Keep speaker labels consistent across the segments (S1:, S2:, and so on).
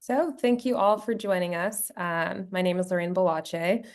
S1: So thank you all for joining us. My name is Lorraine Boakye.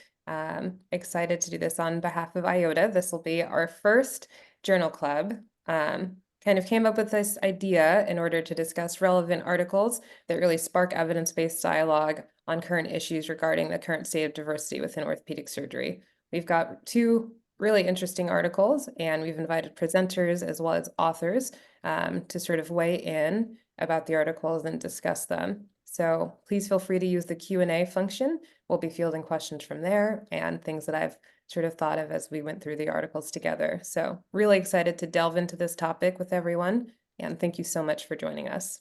S1: Excited to do this on behalf of IODA. This will be our first journal club. Kind of came up with this idea in order to discuss relevant articles that really spark evidence-based dialogue on current issues regarding the current state of diversity within orthopedic surgery. We've got two really interesting articles, and we've invited presenters as well as authors to sort of weigh in about the articles and discuss them. So please feel free to use the Q&A function. We'll be fielding questions from there and things that I've sort of thought of as we went through the articles together. So really excited to delve into this topic with everyone, and thank you so much for joining us.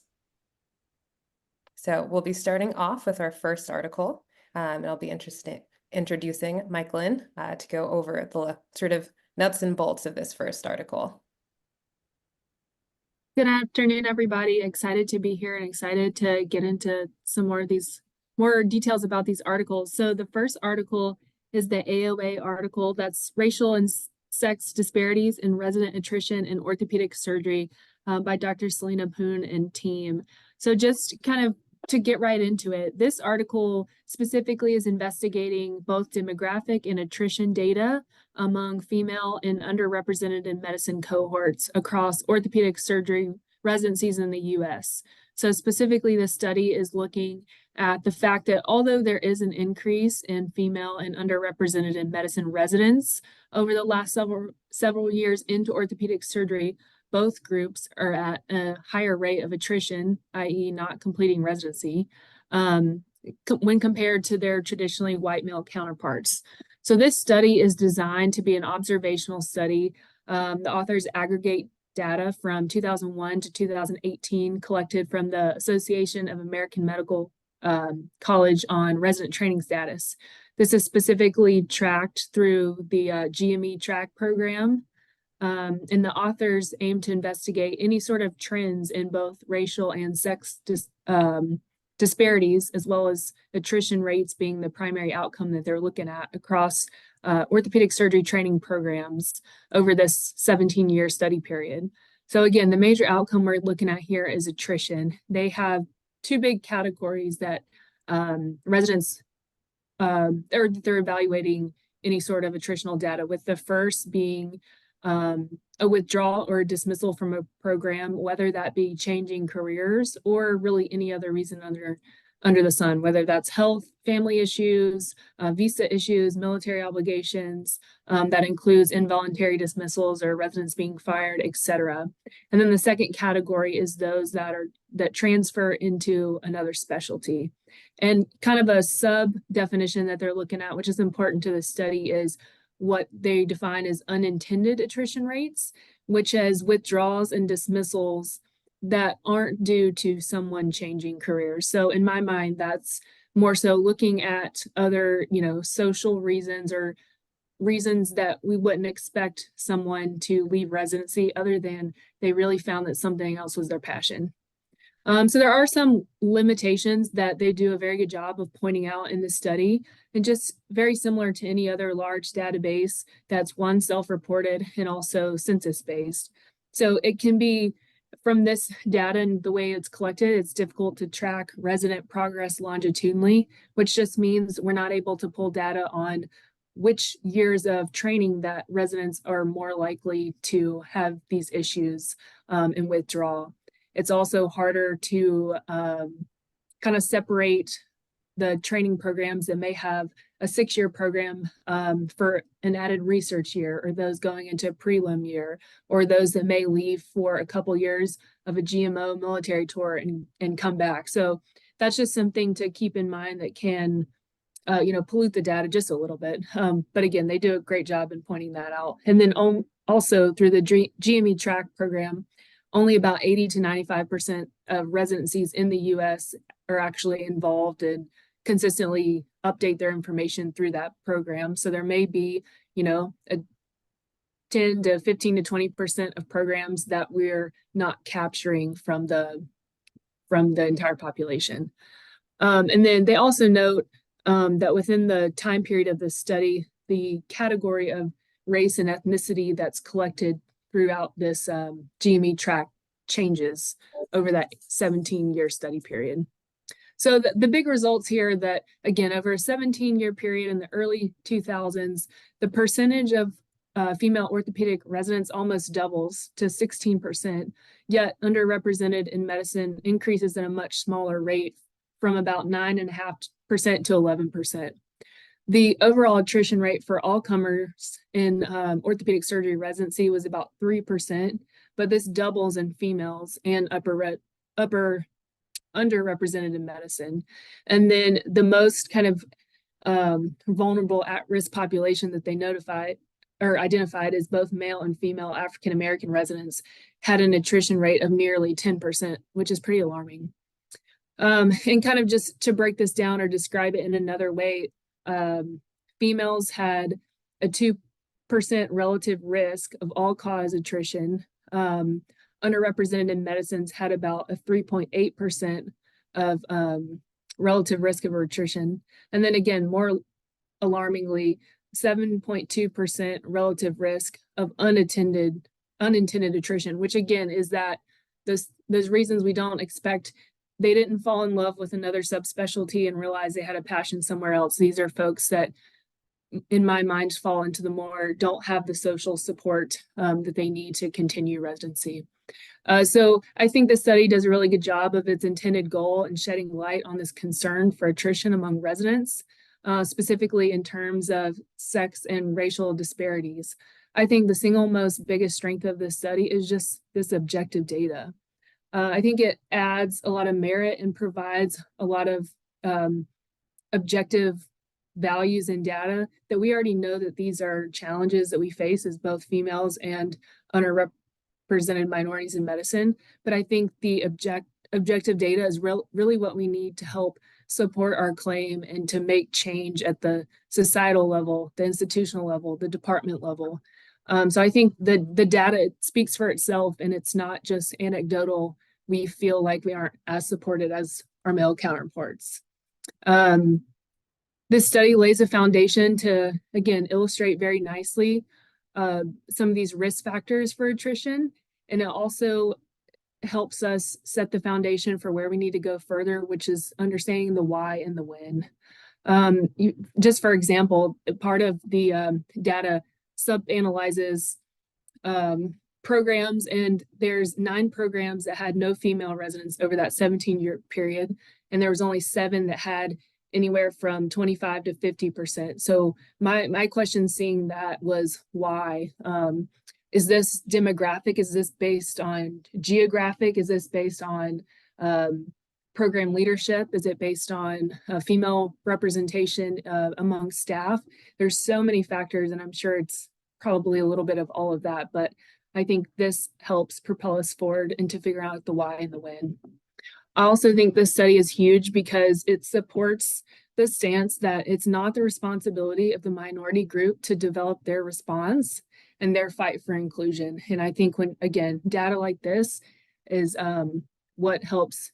S1: So we'll be starting off with our first article, and I'll be introducing Mikalyn to go over the sort of nuts and bolts of this first article.
S2: Good afternoon, everybody. Excited to be here and excited to get into some more details about these articles. So the first article is the AOA article, that's Racial and Sex Disparities in Resident Attrition in Orthopedic Surgery by Dr. Selina, Poon, and team. So just kind of to get right into it, this article specifically is investigating both demographic and attrition data among female and underrepresented in medicine cohorts across orthopedic surgery residencies in the U.S. So specifically, this study is looking at the fact that although there is an increase in female and underrepresented in medicine residents over the last several years into orthopedic surgery, both groups are at a higher rate of attrition, i.e. not completing residency, when compared to their traditionally white male counterparts. So this study is designed to be an observational study. The authors aggregate data from 2001 to 2018 collected from the Association of American Medical College on resident training status. This is specifically tracked through the GME track program. And the authors aim to investigate any sort of trends in both racial and sex disparities, as well as attrition rates being the primary outcome that they're looking at across orthopedic surgery training programs over this 17-year study period. So again, the major outcome we're looking at here is attrition. They have two big categories that residents, they're evaluating any sort of attritional data, with the first being a withdrawal or dismissal from a program, whether that be changing careers or really any other reason under the sun, whether that's health, family issues, visa issues, military obligations, that includes involuntary dismissals or residents being fired, etc. And then the second category is those that transfer into another specialty. And kind of a sub definition that they're looking at, which is important to the study, is what they define as unintended attrition rates, which is withdrawals and dismissals that aren't due to someone changing careers. So in my mind, that's more so looking at other, social reasons or reasons that we wouldn't expect someone to leave residency other than they really found that something else was their passion. So there are some limitations that they do a very good job of pointing out in the study, and just very similar to any other large database that's one self-reported and also census-based. So it can be, from this data and the way it's collected, it's difficult to track resident progress longitudinally, which just means we're not able to pull data on which years of training that residents are more likely to have these issues and withdraw. It's also harder to kind of separate the training programs that may have a 6-year program for an added research year, or those going into a prelim year, or those that may leave for a couple years of a GMO military tour and come back. So that's just something to keep in mind that can pollute the data just a little bit. But again, they do a great job in pointing that out. And then also through the GME track program, only about 80 to 95% of residencies in the U.S. are actually involved and consistently update their information through that program. So there may be, a 10 to 15 to 20% of programs that we're not capturing from the entire population. And then they also note that within the time period of this study, the category of race and ethnicity that's collected throughout this GME track changes over that 17-year study period. So the big results here that, again, over a 17-year period in the early 2000s, the percentage of female orthopedic residents almost doubles to 16%, yet underrepresented in medicine increases at a much smaller rate from about 9.5% to 11%. The overall attrition rate for all comers in orthopedic surgery residency was about 3%, but this doubles in females and underrepresented in medicine. And then the most kind of vulnerable at-risk population that they identified as both male and female African American residents had an attrition rate of nearly 10%, which is pretty alarming. And kind of just to break this down or describe it in another way, females had a 2% relative risk of all-cause attrition. Underrepresented in medicines had about a 3.8% of relative risk of attrition. And then again, more alarmingly, 7.2% relative risk of unintended attrition, which again is that those reasons we don't expect. They didn't fall in love with another subspecialty and realize they had a passion somewhere else. These are folks that, in my mind, fall into the more don't have the social support that they need to continue residency. So I think the study does a really good job of its intended goal in shedding light on this concern for attrition among residents, specifically in terms of sex and racial disparities. I think the single most biggest strength of this study is just this objective data. I think it adds a lot of merit and provides a lot of objective values and data that we already know that these are challenges that we face as both females and underrepresented minorities in medicine. But I think the objective data is really what we need to help support our claim and to make change at the societal level, the institutional level, the department level. So I think the data speaks for itself, and it's not just anecdotal. We feel like we aren't as supported as our male counterparts. This study lays a foundation to, again, illustrate very nicely some of these risk factors for attrition, and it also helps us set the foundation for where we need to go further, which is understanding the why and the when. Just for example, part of the data sub-analyzes programs, and there's 9 programs that had no female residents over that 17-year period, and there was only 7 that had anywhere from 25 to 50%. So my question seeing that was why? Is this demographic? Is this based on geographic? Is this based on program leadership? Is it based on female representation among staff? There's so many factors, and I'm sure it's probably a little bit of all of that, but I think this helps propel us forward into figuring out the why and the when. I also think this study is huge because it supports the stance that it's not the responsibility of the minority group to develop their response and their fight for inclusion. And I think when, again, data like this is what helps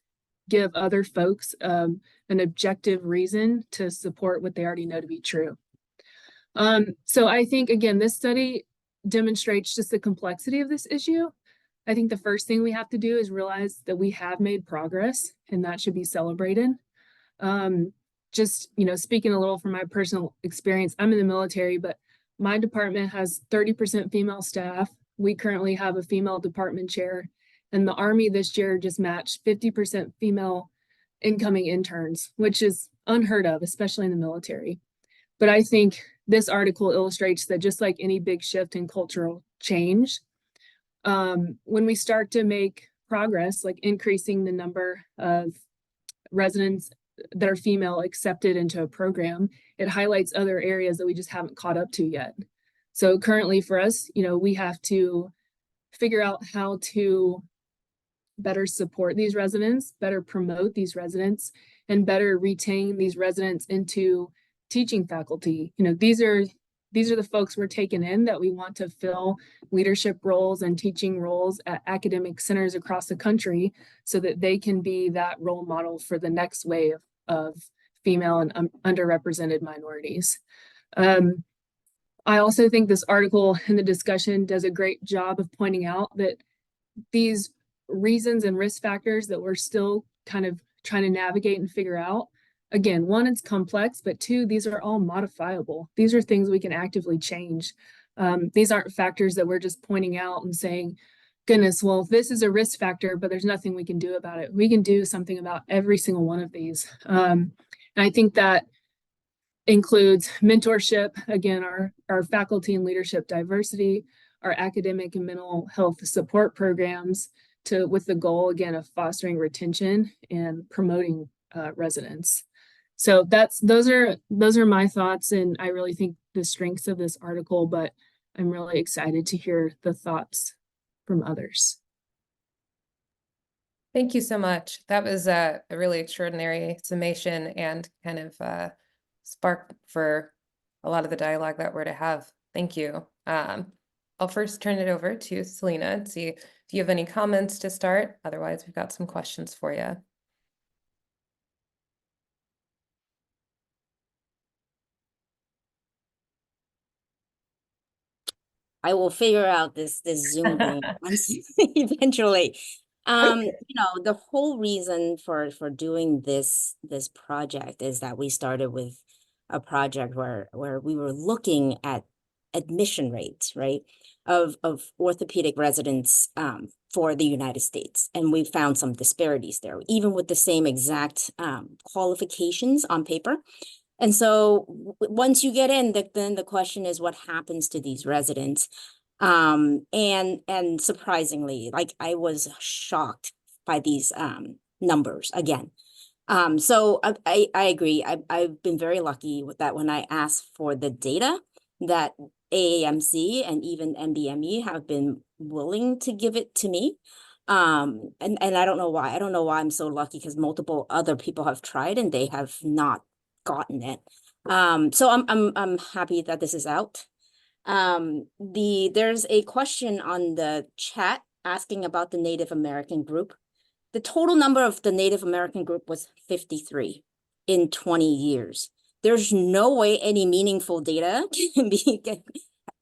S2: give other folks an objective reason to support what they already know to be true. So I think, again, this study demonstrates just the complexity of this issue. I think the first thing we have to do is realize that we have made progress, and that should be celebrated. Just, speaking a little from my personal experience, I'm in the military, but my department has 30% female staff. We currently have a female department chair, and the Army this year just matched 50% female incoming interns, which is unheard of, especially in the military. But I think this article illustrates that just like any big shift in cultural change, when we start to make progress, like increasing the number of residents that are female accepted into a program, it highlights other areas that we just haven't caught up to yet. So currently for us, we have to figure out how to better support these residents, better promote these residents, and better retain these residents into teaching faculty. These are the folks we're taking in that we want to fill leadership roles and teaching roles at academic centers across the country so that they can be that role model for the next wave of female and underrepresented minorities. I also think this article and the discussion does a great job of pointing out that these reasons and risk factors that we're still kind of trying to navigate and figure out. Again, one, it's complex, but two, these are all modifiable. These are things we can actively change. These aren't factors that we're just pointing out and saying, goodness, well, this is a risk factor, but there's nothing we can do about it. We can do something about every single one of these. And I think that includes mentorship, again, our faculty and leadership diversity, our academic and mental health support programs, with the goal, again, of fostering retention and promoting residents. So those are my thoughts, and I really think the strengths of this article, but I'm really excited to hear the thoughts from others.
S1: Thank you so much. That was a really extraordinary summation and kind of spark for a lot of the dialogue that we're to have. Thank you. I'll first turn it over to Selina and see if you have any comments to start. Otherwise, we've got some questions for you.
S3: I will figure out this Zoom thing eventually. The whole reason for doing this project is that we started with a project where we were looking at admission rates, right, of orthopedic residents for the United States, and we found some disparities there, even with the same exact qualifications on paper. And so once you get in, then the question is what happens to these residents? And surprisingly, like, I was shocked by these numbers again. So I agree. I've been very lucky with that. When I asked for the data, that AAMC and even NBME have been willing to give it to me. And I don't know why. I don't know why I'm so lucky, because multiple other people have tried and they have not gotten it. So I'm happy that this is out. There's a question on the chat asking about the Native American group. The total number of the Native American group was 53 in 20 years. There's no way any meaningful data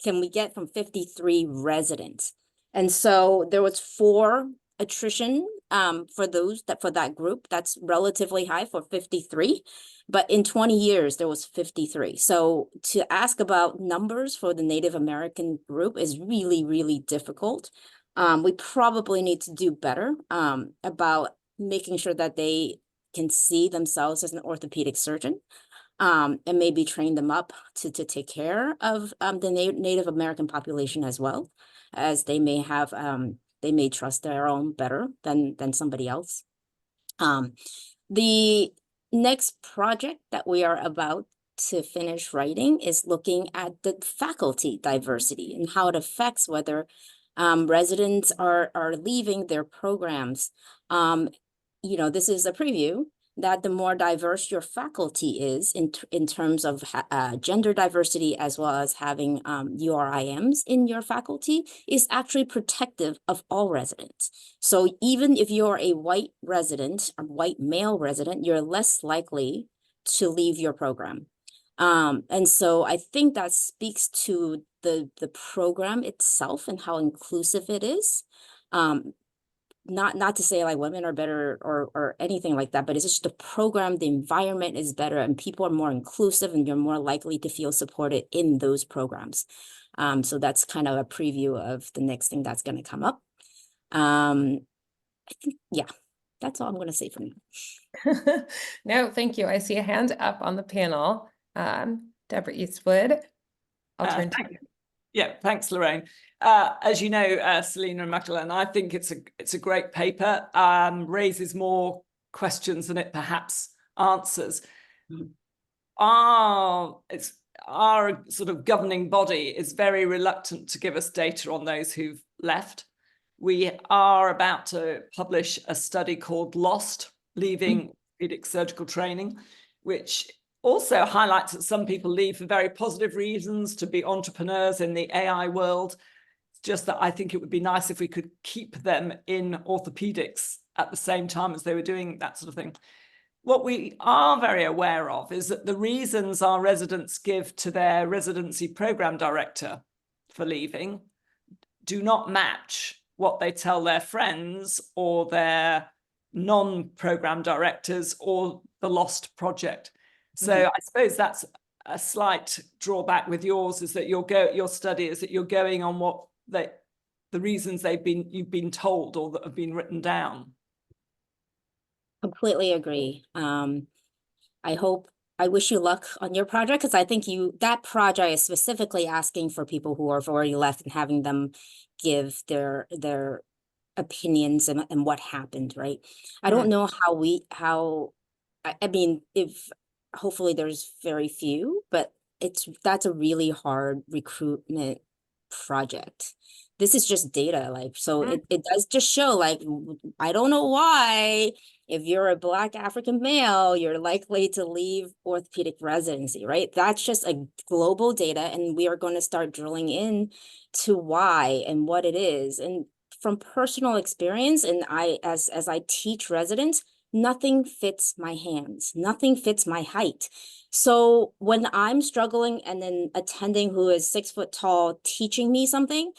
S3: can we get from 53 residents. And so there was 4 attrition for that group. That's relatively high for 53. But in 20 years, there was 53. So to ask about numbers for the Native American group is really, really difficult. We probably need to do better about making sure that they can see themselves as an orthopedic surgeon, and maybe train them up to take care of the Native American population, as well as they may have, they may trust their own better than somebody else. The next project that we are about to finish writing is looking at the faculty diversity and how it affects whether residents are leaving their programs. This is a preview that the more diverse your faculty is in terms of gender diversity, as well as having URIMs in your faculty, is actually protective of all residents. So even if you're a white resident, a white male resident, you're less likely to leave your program. And so I think that speaks to the program itself and how inclusive it is. Not to say like women are better or anything like that, but it's just the program, the environment is better, and people are more inclusive, and you're more likely to feel supported in those programs. So that's kind of a preview of the next thing that's going to come up. I think, yeah, that's all I'm going to say for now.
S1: No, thank you. I see a hand up on the panel. Deborah Eastwood, I'll turn to you.
S4: Yeah, thanks, Lorraine. As you know, Selina and Mikalyn, I think it's a great paper, raises more questions than it perhaps answers. Our sort of governing body is very reluctant to give us data on those who've left. We are about to publish a study called Lost, Leaving Orthopaedic Surgical Training, which also highlights that some people leave for very positive reasons, to be entrepreneurs in the AI world. It's just that I think it would be nice if we could keep them in orthopedics at the same time as they were doing that sort of thing. What we are very aware of is that the reasons our residents give to their residency program director for leaving do not match what they tell their friends or their non-program directors or the lost project. So I suppose that's a slight drawback with yours, is that your study is that you're going on what the reasons you've been told or that have been written down.
S3: Completely agree. I wish you luck on your project, because I think that project is specifically asking for people who have already left and having them give their opinions and what happened, right? I don't know I mean, if hopefully there's very few, but that's a really hard recruitment project. This is just data, like, so it does just show, like, I don't know why, if you're a Black African male, you're likely to leave orthopedic residency, right? That's just a global data, and we are going to start drilling in to why and what it is. And from personal experience, and as I teach residents, nothing fits my hands, nothing fits my height. So when I'm struggling and then attending who is 6 foot tall teaching me something,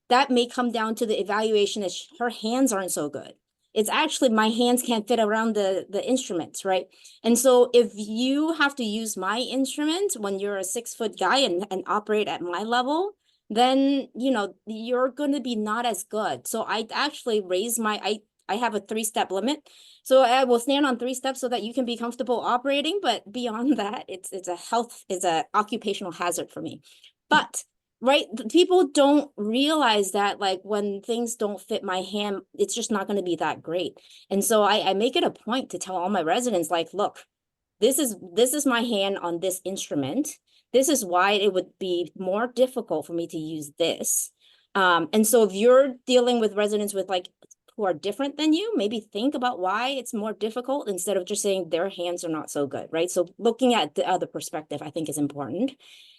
S3: that may come down to the evaluation that her hands aren't so good. It's actually my hands can't fit around the instruments, right? And so if you have to use my instrument when you're a 6 foot guy and operate at my level, then, you know, you're going to be not as good. So I actually raise I have a 3-step limit. So I will stand on 3 steps so that you can be comfortable operating. But beyond that, it's a occupational hazard for me. But right, people don't realize that, like, when things don't fit my hand, it's just not going to be that great. And so I make it a point to tell all my residents, like, look, this is my hand on this instrument. This is why it would be more difficult for me to use this. And so if you're dealing with residents with, like, who are different than you, maybe think about why it's more difficult instead of just saying their hands are not so good, right? So looking at the other perspective, I think, is important.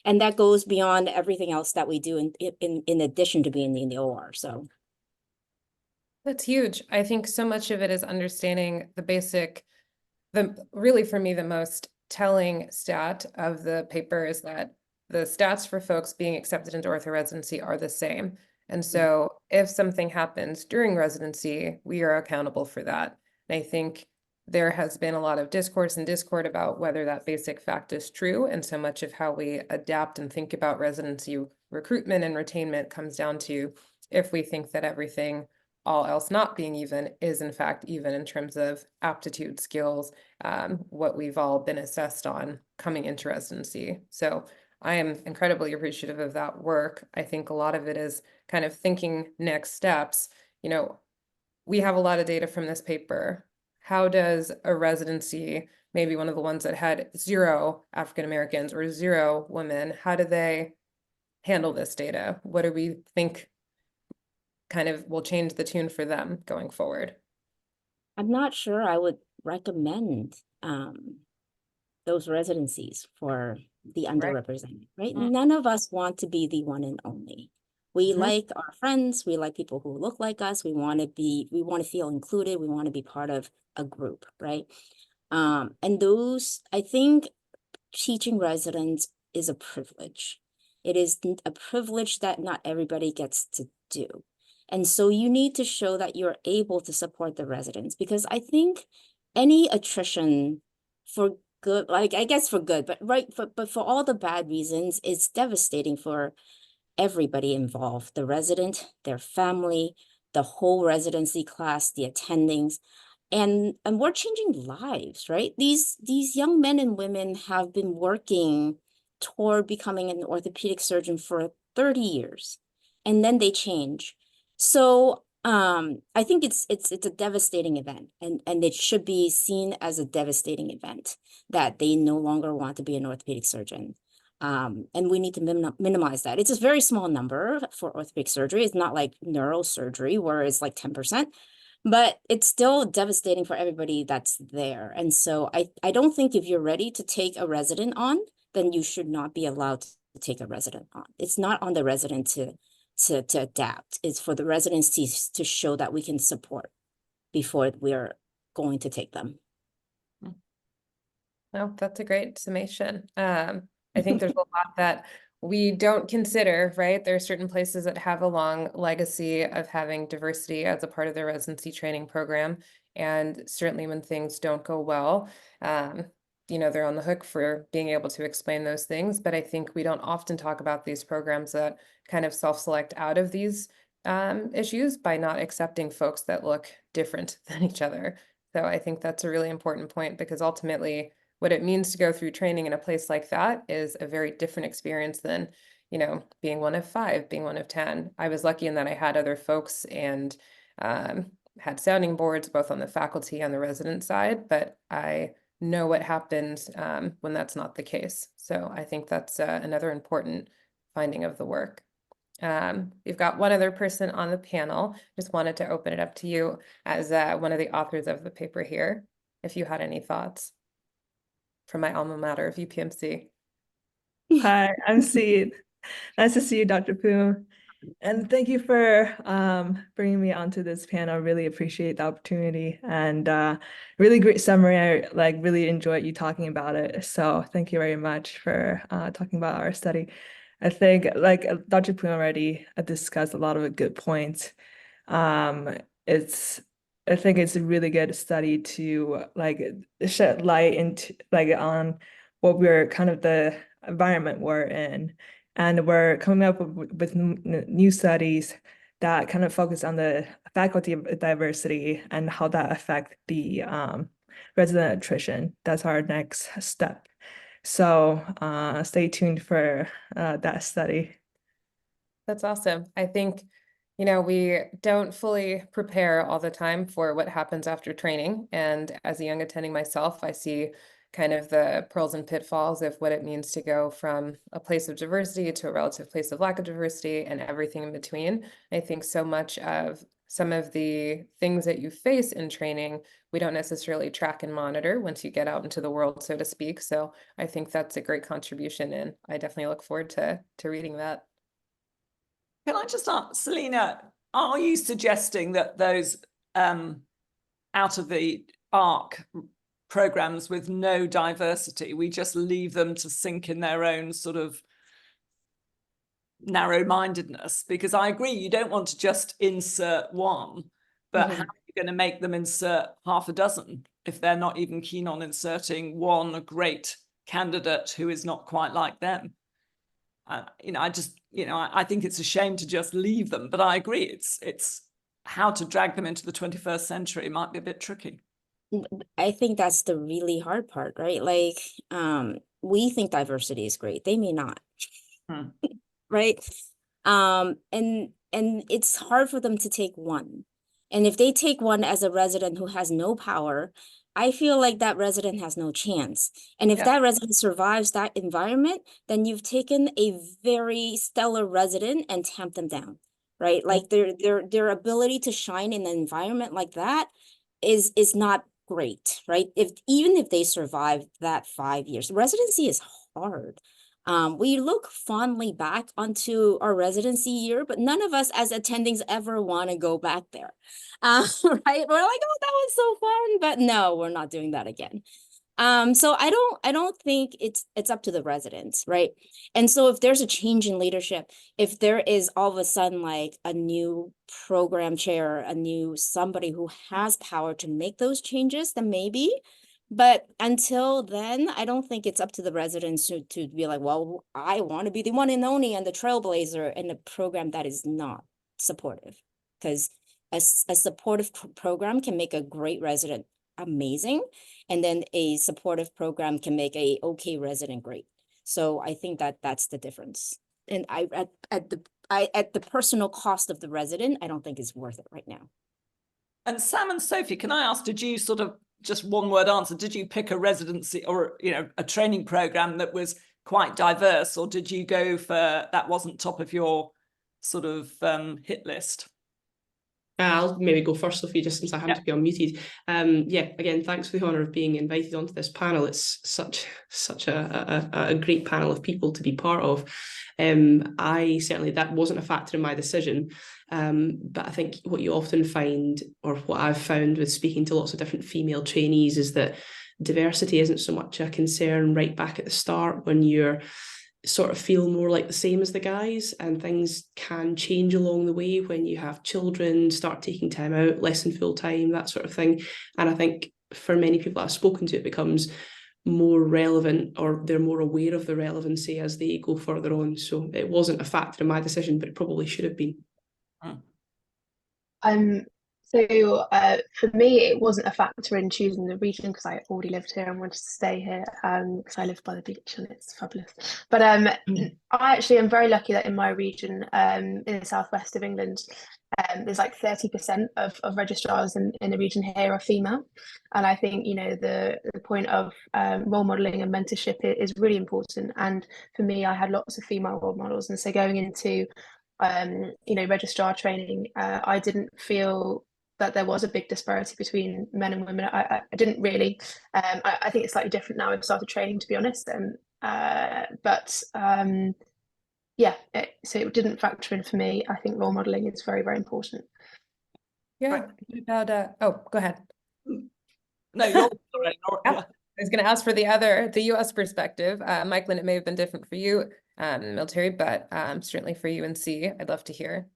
S3: And that goes beyond everything else that we do in addition to being in the OR. So
S1: that's huge. I think so much of it is understanding really for me, the most telling stat of the paper is that the stats for folks being accepted into ortho residency are the same. And so if something happens during residency, we are accountable for that. And I think there has been a lot of discourse and discord about whether that basic fact is true. And so much of how we adapt and think about residency recruitment and retainment comes down to if we think that everything, all else not being even, is in fact even in terms of aptitude, skills, what we've all been assessed on coming into residency. So I am incredibly appreciative of that work. I think a lot of it is kind of thinking next steps. You know, we have a lot of data from this paper. How does a residency, maybe one of the ones that had 0 African Americans or 0 women, how do they handle this data? What do we think kind of will change the tune for them going forward?
S3: I'm not sure I would recommend those residencies for the underrepresented, right? None of us want to be the one and only. We like our friends, we like people who look like us, we want to feel included, we want to be part of a group, right? And those, I think teaching residents is a privilege. It is a privilege that not everybody gets to do. And so you need to show that you're able to support the residents, because I think any attrition for good, like, I guess for good, but for all the bad reasons, it's devastating for everybody involved, the resident, their family, the whole residency class, the attendings, and we're changing lives, right? These young men and women have been working toward becoming an orthopedic surgeon for 30 years, and then they change. So I think it's a devastating event, and it should be seen as a devastating event that they no longer want to be an orthopedic surgeon. And we need to minimize that. It's a very small number for orthopedic surgery. It's not like neurosurgery where it's like 10%, but it's still devastating for everybody that's there. And so I don't think if you're ready to take a resident on, then you should not be allowed to take a resident on. It's not on the resident to adapt. It's for the residents to show that we can support before we're going to take them.
S1: Well, that's a great summation. I think there's a lot that we don't consider, right? There are certain places that have a long legacy of having diversity as a part of their residency training program. And certainly when things don't go well, you know, they're on the hook for being able to explain those things. But I think we don't often talk about these programs that kind of self-select out of these issues by not accepting folks that look different than each other. So I think that's a really important point, because ultimately what it means to go through training in a place like that is a very different experience than, you know, being one of 5, being one of 10. I was lucky in that I had other folks and had sounding boards both on the faculty and the resident side, but I know what happens when that's not the case. So I think that's another important finding of the work. We've got one other person on the panel. Just wanted to open it up to you as one of the authors of the paper here, if you had any thoughts from my alma mater of UPMC.
S5: Hi, I'm Seed. Nice to see you, Dr. Poon. And thank you for bringing me onto this panel. Really appreciate the opportunity, and really great summary. I really enjoyed you talking about it. So thank you very much for talking about our study. I think Dr. Poon already discussed a lot of good points. I think it's a really good study to shed light into on what we're kind of the environment we're in. And we're coming up with new studies that kind of focus on the faculty diversity and how that affects the resident attrition. That's our next step. So stay tuned for that study.
S1: That's awesome. I think, you know, we don't fully prepare all the time for what happens after training. And as a young attending myself, I see kind of the pearls and pitfalls of what it means to go from a place of diversity to a relative place of lack of diversity and everything in between. I think so much of some of the things that you face in training, we don't necessarily track and monitor once you get out into the world, so to speak. So I think that's a great contribution, and I definitely look forward to reading that.
S4: Can I just ask, Selina, are you suggesting that those out of the arc programs with no diversity, we just leave them to sink in their own sort of narrow-mindedness? Because I agree, you don't want to just insert one, but how are you going to make them insert half a dozen if they're not even keen on inserting one great candidate who is not quite like them? You know, I think it's a shame to just leave them, but I agree, it's how to drag them into the 21st century might be a bit tricky.
S3: I think that's the really hard part, right? Like, we think diversity is great. They may not, right? And it's hard for them to take one. And if they take one as a resident who has no power, I feel like that resident has no chance. And if that resident survives that environment, then you've taken a very stellar resident and tamped them down, right? Like their ability to shine in an environment like that is not great, right? Even if they survive that 5 years, residency is hard. We look fondly back onto our residency year, but none of us as attendings ever want to go back there, right? We're like, oh, that was so fun, but no, we're not doing that again. So I don't think it's up to the residents, right? And so if there's a change in leadership, if there is all of a sudden like a new program chair, a new somebody who has power to make those changes, then maybe. But until then, I don't think it's up to the residents to be like, well, I want to be the one and only and the trailblazer in a program that is not supportive. Because a supportive program can make a great resident amazing, and then a supportive program can make a okay resident great. So I think that's the difference. And at the personal cost of the resident, I don't think it's worth it right now.
S4: And Sam and Sophie, can I ask, did you sort of just one word answer? Did you pick a residency or, you know, a training program that was quite diverse, or did you go for that wasn't top of your sort of hit list?
S6: I'll maybe go first, Sophie, just since I happen to be unmuted. Yeah, again, thanks for the honour of being invited onto this panel. It's such a great panel of people to be part of. I certainly, that wasn't a factor in my decision, but I think what you often find, or what I've found with speaking to lots of different female trainees, is that diversity isn't so much a concern right back at the start when you're sort of feel more like the same as the guys, and things can change along the way when you have children, start taking time out, less than full time, that sort of thing. And I think for many people I've spoken to, it becomes more relevant, or they're more aware of the relevancy as they go further on. So it wasn't a factor in my decision, but it probably should have been.
S7: For me, it wasn't a factor in choosing the region because I already lived here and wanted to stay here because I live by the beach and it's fabulous. But I actually am very lucky that in my region, in the southwest of England, there's like 30% of registrars in the region here are female. And I think, you know, the point of role modeling and mentorship is really important. And for me, I had lots of female role models. And so going into you know, registrar training, I didn't feel that there was a big disparity between men and women. I didn't really. I think it's slightly different now. I've started training, to be honest, yeah. So it didn't factor in for me. I think role modeling is very, very important.
S1: Yeah. What about oh, go ahead.
S4: No, you're right.
S1: Yeah. I was going to ask for the US perspective. Mikalyn, it may have been different for you in the military, but certainly for UNC, I'd love to hear.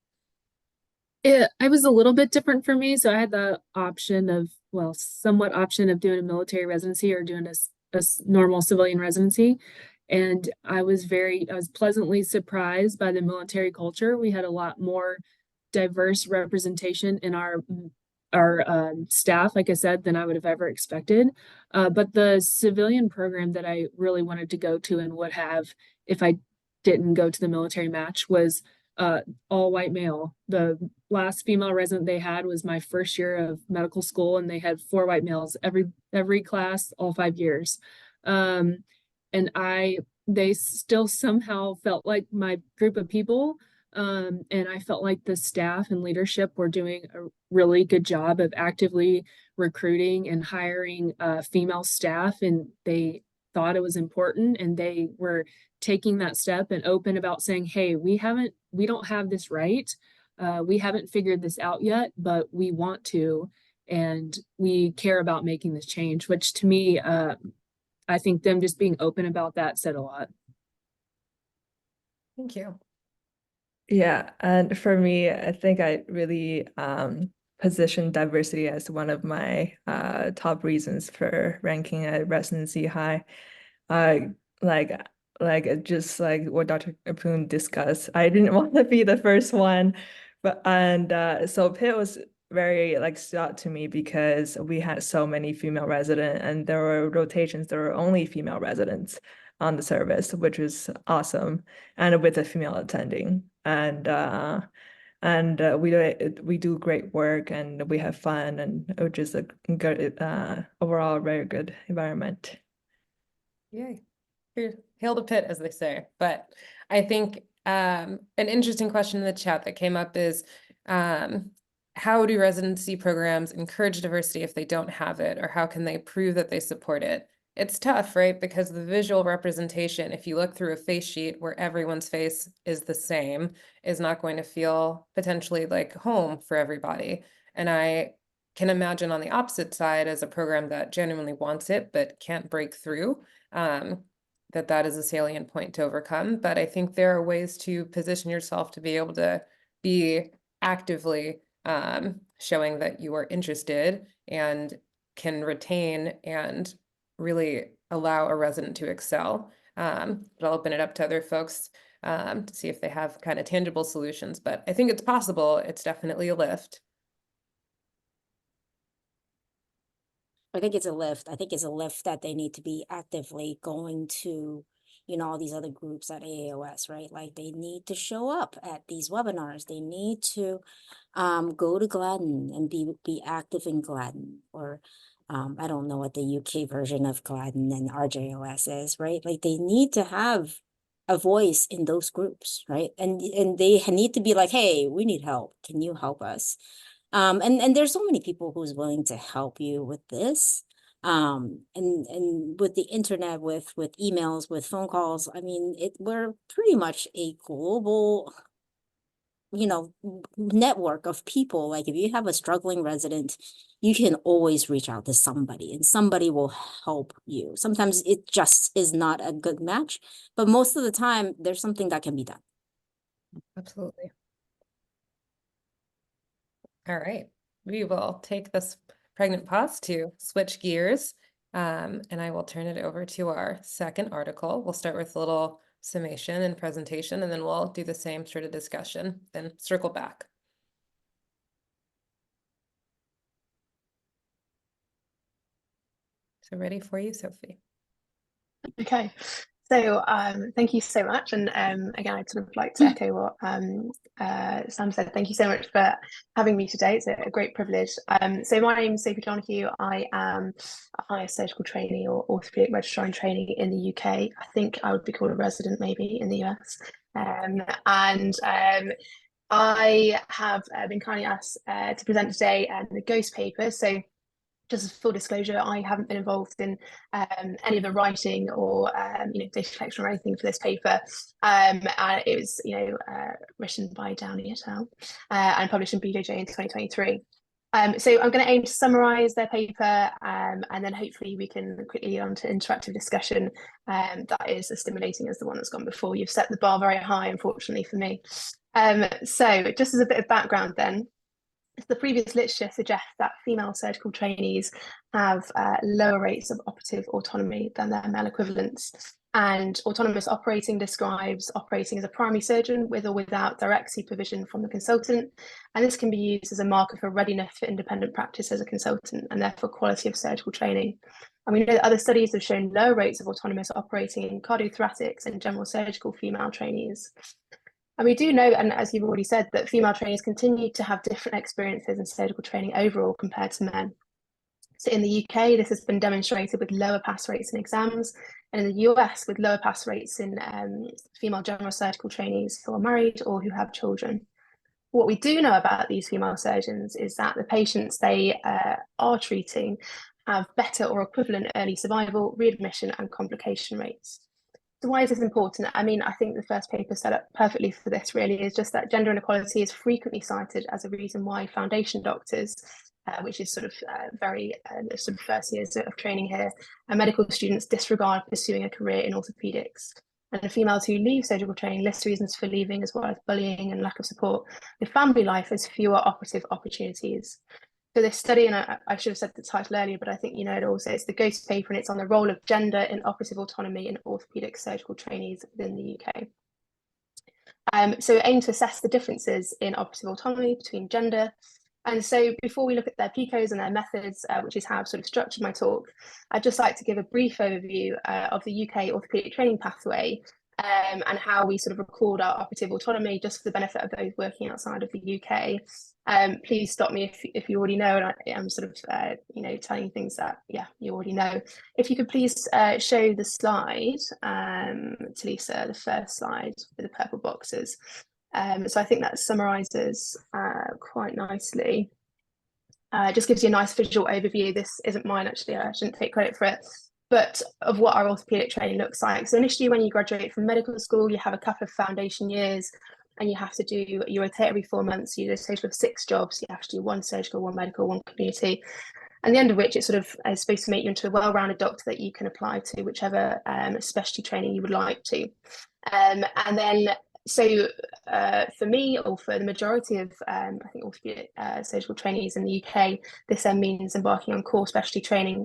S2: It was a little bit different for me. So I had the option of, well, somewhat option of doing a military residency or doing a normal civilian residency. And I was pleasantly surprised by the military culture. We had a lot more diverse representation in our staff, like I said, than I would have ever expected. But the civilian program that I really wanted to go to and would have if I didn't go to the military match was all white male. The last female resident they had was my first year of medical school, and they had 4 white males every class, all 5 years. And they still somehow felt like my group of people. And I felt like the staff and leadership were doing a really good job of actively recruiting and hiring female staff, and they thought it was important, and they were taking that step and open about saying, hey, we don't have this right. We haven't figured this out yet, but we want to, and we care about making this change, which to me, I think them just being open about that said a lot.
S1: Thank you.
S5: Yeah, and for me, I think I really positioned diversity as one of my top reasons for ranking a residency high. Just like what Dr. Poon discussed, I didn't want to be the first one, but so Pitt was very like stood out to me because we had so many female residents, and there were rotations, there were only female residents on the service, which was awesome, and with a female attending. We do great work, and we have fun, and which is a good overall very good environment.
S1: Yay. Hail to Pitt, as they say. But I think an interesting question in the chat that came up is how do residency programs encourage diversity if they don't have it, or how can they prove that they support it? It's tough, right? Because the visual representation, if you look through a face sheet where everyone's face is the same, is not going to feel potentially like home for everybody. And I can imagine on the opposite side, as a program that genuinely wants it but can't break through, that is a salient point to overcome. But I think there are ways to position yourself to be able to be actively showing that you are interested and can retain and really allow a resident to excel. But I'll open it up to other folks to see if they have kind of tangible solutions. But I think it's possible. It's definitely a lift.
S3: I think it's a lift. I think it's a lift that they need to be actively going to, you know, all these other groups at AAOS, right? Like they need to show up at these webinars. They need to go to Gladden and be active in Gladden, or I don't know what the UK version of Gladden and RJOS is, right? Like they need to have a voice in those groups, right? And they need to be like, hey, we need help. Can you help us? And there's so many people who's willing to help you with this. And with the internet, with emails, with phone calls, I mean, we're pretty much a global network of people. Like if you have a struggling resident, you can always reach out to somebody and somebody will help you. Sometimes it just is not a good match, but most of the time there's something that can be done.
S1: Absolutely. All right, we will take this pregnant pause to switch gears, and I will turn it over to our second article. We'll start with a little summation and presentation, and then we'll do the same sort of discussion, then circle back. So ready for you, Sophie.
S7: Okay, so thank you so much, and again, I'd sort of like to echo what Sam said. Thank you so much for having me today. It's a great privilege. So my name is Sophie Donoghue. I am a higher surgical trainee or orthopaedic registrar in training in the UK. I think I would be called a resident maybe in the US. I have been kindly asked to present today the GOAST paper. So just as full disclosure, I haven't been involved in any of the writing or data collection or anything for this paper. It was written by Downie et al. And published in BJJ in 2023. So I'm going to aim to summarise their paper, and then hopefully we can quickly get on to interactive discussion that is as stimulating as the one that's gone before. You've set the bar very high, unfortunately for me. So just as a bit of background then, the previous literature suggests that female surgical trainees have lower rates of operative autonomy than their male equivalents. And autonomous operating describes operating as a primary surgeon with or without direct supervision from the consultant. And this can be used as a marker for readiness for independent practice as a consultant and therefore quality of surgical training. And we know that other studies have shown low rates of autonomous operating in cardiothoracics and general surgical female trainees. And we do know, and as you've already said, that female trainees continue to have different experiences in surgical training overall compared to men. So in the UK, this has been demonstrated with lower pass rates in exams, and in the US with lower pass rates in female general surgical trainees who are married or who have children. What we do know about these female surgeons is that the patients they are treating have better or equivalent early survival, readmission, and complication rates. So why is this important? I mean, I think the first paper set up perfectly for this really is just that gender inequality is frequently cited as a reason why foundation doctors, which is sort of the sort of first years of training here, and medical students disregard pursuing a career in orthopaedics. And the females who leave surgical training list reasons for leaving as well as bullying and lack of support with family life as fewer operative opportunities. So this study, and I should have said the title earlier, but I think you know it also, it's the GOAST paper, and it's on the role of gender in operative autonomy in orthopaedic surgical trainees within the UK. So we aim to assess the differences in operative autonomy between gender. And so before we look at their PICOs and their methods, which is how I've sort of structured my talk, I'd just like to give a brief overview of the UK orthopaedic training pathway and how we sort of record our operative autonomy just for the benefit of those working outside of the UK. Please stop me if you already know, and I'm sort of telling you things that you already know. If you could please show the slide, Talisa, the first slide with the purple boxes. So I think that summarises quite nicely. Just gives you a nice visual overview. This isn't mine actually, I shouldn't take credit for it, but of what our orthopaedic training looks like. So initially when you graduate from medical school, you have a couple of foundation years and you have to do, you rotate every 4 months, you do a total of 6 jobs. You have to do 1 surgical, 1 medical, 1 community. And the end of which it sort of is supposed to make you into a well-rounded doctor that you can apply to whichever specialty training you would like to. And then, so for me, or for the majority of, I think, orthopaedic surgical trainees in the UK, this then means embarking on core specialty training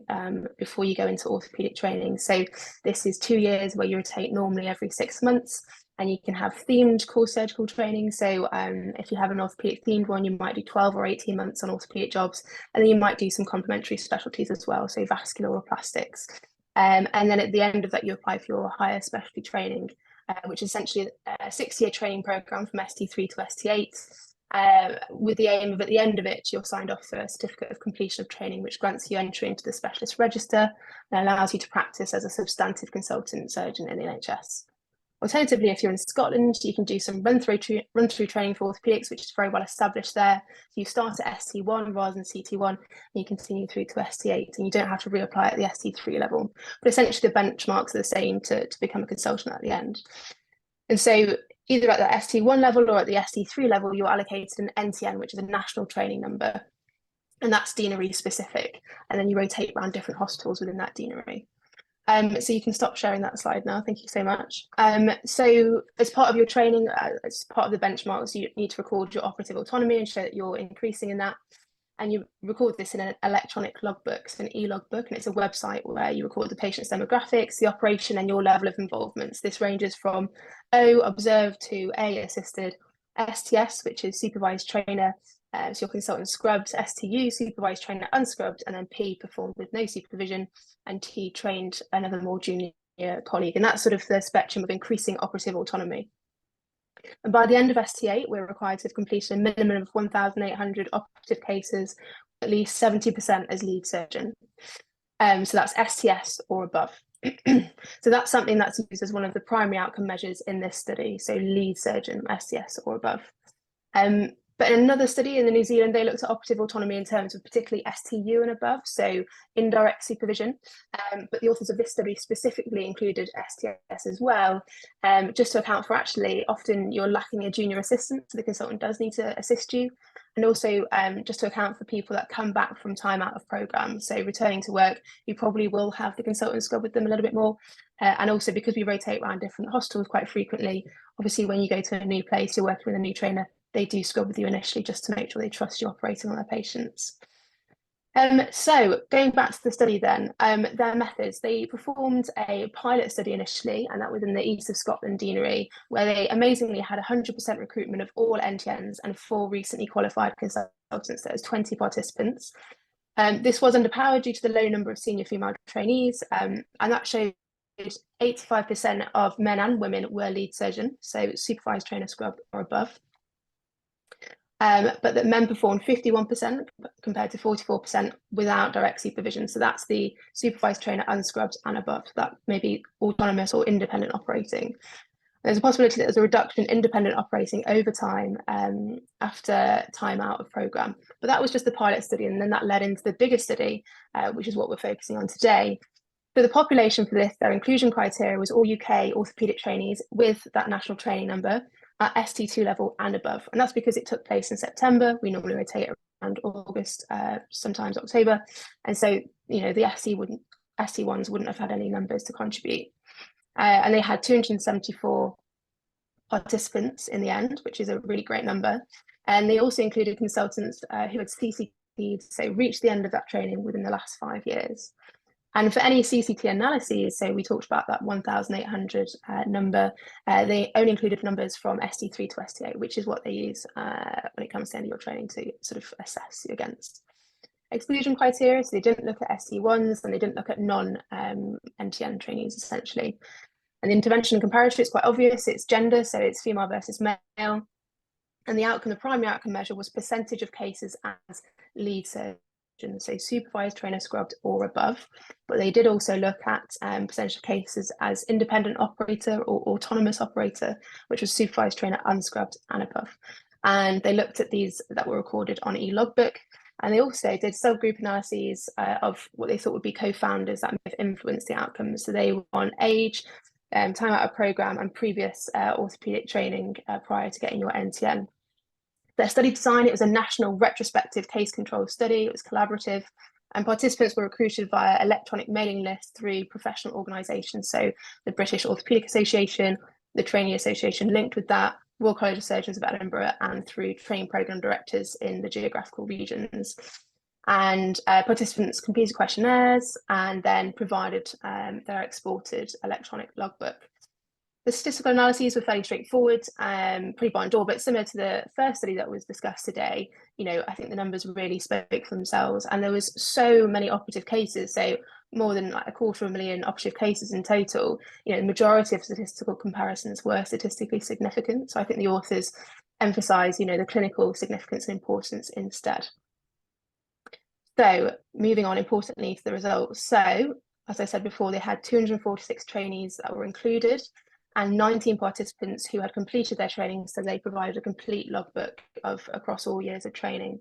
S7: before you go into orthopaedic training. So this is 2 years where you rotate normally every 6 months, and you can have themed core surgical training. So if you have an orthopaedic themed one, you might do 12 or 18 months on orthopaedic jobs, and then you might do some complementary specialties as well, so vascular or plastics. And then at the end of that, you apply for your higher specialty training, which is essentially a 6-year training program from ST3 to ST8, with the aim of at the end of it, you're signed off for a certificate of completion of training, which grants you entry into the specialist register and allows you to practice as a substantive consultant surgeon in the NHS. Alternatively, if you're in Scotland, you can do some run-through training for orthopaedics, which is very well established there. So you start at ST1 rather than CT1, and you continue through to ST8, and you don't have to reapply at the ST3 level. But essentially, the benchmarks are the same to become a consultant at the end. And so either at the ST1 level or at the ST3 level, you're allocated an NTN, which is a national training number. And that's deanery specific. And then you rotate around different hospitals within that deanery. So you can stop sharing that slide now. Thank you so much. So as part of your training, as part of the benchmarks, you need to record your operative autonomy and show that you're increasing in that. And you record this in an electronic logbook, so an e-logbook, and it's a website where you record the patient's demographics, the operation, and your level of involvement. So this ranges from O, observed, to A, assisted, STS, which is supervised trainer, so your consultant scrubbed, STU, supervised trainer unscrubbed, and then P, performed with no supervision, and T, trained another more junior colleague. And that's sort of the spectrum of increasing operative autonomy. And by the end of ST8, we're required to have completed a minimum of 1,800 operative cases, at least 70% as lead surgeon. So that's STS or above. So that's something that's used as one of the primary outcome measures in this study. So lead surgeon, STS or above. But in another study in New Zealand, they looked at operative autonomy in terms of particularly STU and above, so indirect supervision. But the authors of this study specifically included STS as well, just to account for actually often you're lacking a junior assistant, so the consultant does need to assist you. And also just to account for people that come back from time out of programme. So returning to work, you probably will have the consultant scrub with them a little bit more. And also because we rotate around different hospitals quite frequently, obviously when you go to a new place, you're working with a new trainer, they do scrub with you initially just to make sure they trust you operating on their patients. So going back to the study then, their methods, they performed a pilot study initially, and that was in the East of Scotland deanery, where they amazingly had 100% recruitment of all NTNs and 4 recently qualified consultants. There was 20 participants. This was underpowered due to the low number of senior female trainees, and that showed 85% of men and women were lead surgeon, so supervised trainer scrub or above. But that men performed 51% compared to 44% without direct supervision. So that's the supervised trainer unscrubbed and above. That may be autonomous or independent operating. There's a possibility that there's a reduction in independent operating over time after time out of programme. But that was just the pilot study, and then that led into the bigger study, which is what we're focusing on today. So the population for this, their inclusion criteria was all UK orthopaedic trainees with that national training number at ST2 level and above. And that's because it took place in September. We normally rotate around August, sometimes October. And so, you know, the ST1s wouldn't have had any numbers to contribute. And they had 274 participants in the end, which is a really great number. And they also included consultants who had CCT'd, so reached the end of that training within the last 5 years. And for any CCT analyses, so we talked about that 1,800 number, they only included numbers from ST3 to ST8, which is what they use when it comes to end of your training to sort of assess you against. Exclusion criteria, so they didn't look at ST1s and they didn't look at non-NTN trainees essentially. And the intervention and comparator is quite obvious, it's gender, so it's female versus male. And the outcome, the primary outcome measure was percentage of cases as lead surgeon, so supervised trainer scrubbed or above. But they did also look at percentage of cases as independent operator or autonomous operator, which was supervised trainer unscrubbed and above. And they looked at these that were recorded on e-logbook. And they also did subgroup analyses of what they thought would be co-founders that may have influenced the outcomes. So they were on age, time out of programme, and previous orthopaedic training prior to getting your NTN. Their study design, it was a national retrospective case control study. It was collaborative, and participants were recruited via electronic mailing list through professional organisations. So the British Orthopaedic Association, the Trainee Association linked with that, Royal College of Surgeons of Edinburgh, and through training programme directors in the geographical regions. And participants completed questionnaires and then provided their exported electronic logbook. The statistical analyses were fairly straightforward, pretty bar and door, but similar to the first study that was discussed today, you know, I think the numbers really spoke for themselves, and there was so many operative cases, so more than like 250,000 operative cases in total. You know, the majority of statistical comparisons were statistically significant. So I think the authors emphasise, you know, the clinical significance and importance instead. So moving on importantly to the results. So as I said before, they had 246 trainees that were included and 19 participants who had completed their training. So they provided a complete logbook of across all years of training.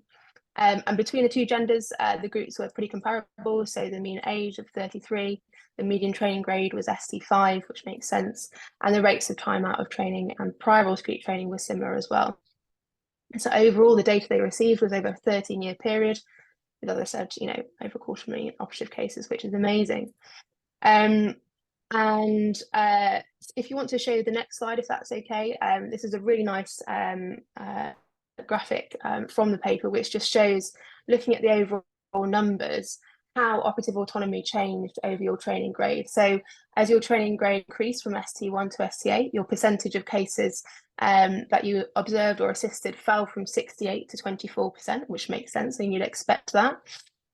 S7: And between the two genders, the groups were pretty comparable. So the mean age of 33, the median training grade was ST5, which makes sense. And the rates of time out of training and prior orthopedic training were similar as well. So overall, the data they received was over a 13-year period, with, as I said, over a quarter of a million operative cases, which is amazing. And if you want to show the next slide, if that's okay, this is a really nice graphic from the paper, which just shows, looking at the overall numbers, how operative autonomy changed over your training grade. So as your training grade increased from ST1 to ST8, your percentage of cases that you observed or assisted fell from 68 to 24%, which makes sense, and you'd expect that.